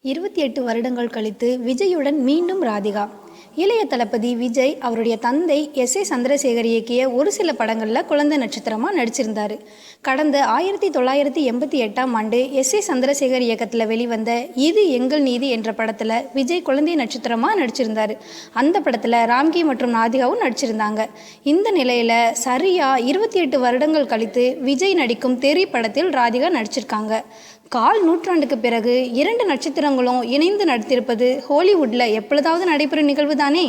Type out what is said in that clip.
28 வருடங்கள் கழித்து விஜயுடன் மீண்டும் ராதிகா. இளைய தளபதி விஜய் அவருடைய தந்தை எஸ்.ஏ. சந்திரசேகர் இயக்கிய ஒரு சில படங்களில் குழந்தை நட்சத்திரமாக நடிச்சிருந்தார். கடந்த 1988ஆம் ஆண்டு எஸ்.ஏ. சந்திரசேகர் இயக்கத்தில் வெளிவந்த இது எங்கள் நீதி என்ற படத்தில் விஜய் குழந்தை நட்சத்திரமாக நடிச்சிருந்தார். அந்த படத்தில் ராம்கி மற்றும் ராதிகாவும் நடிச்சிருந்தாங்க. இந்த நிலையில் சரியாக 28 வருடங்கள் கழித்து விஜய் நடிக்கும் தெறி படத்தில் ராதிகா நடிச்சிருக்காங்க. கால் நூற்றாண்டுக்கு பிறகு 2 நட்சத்திரங்களும் இணைந்து நடித்திருப்பது ஹாலிவுட்டில் எப்பொழுதாவது நடைபெறும் நிகழ்வு தானே.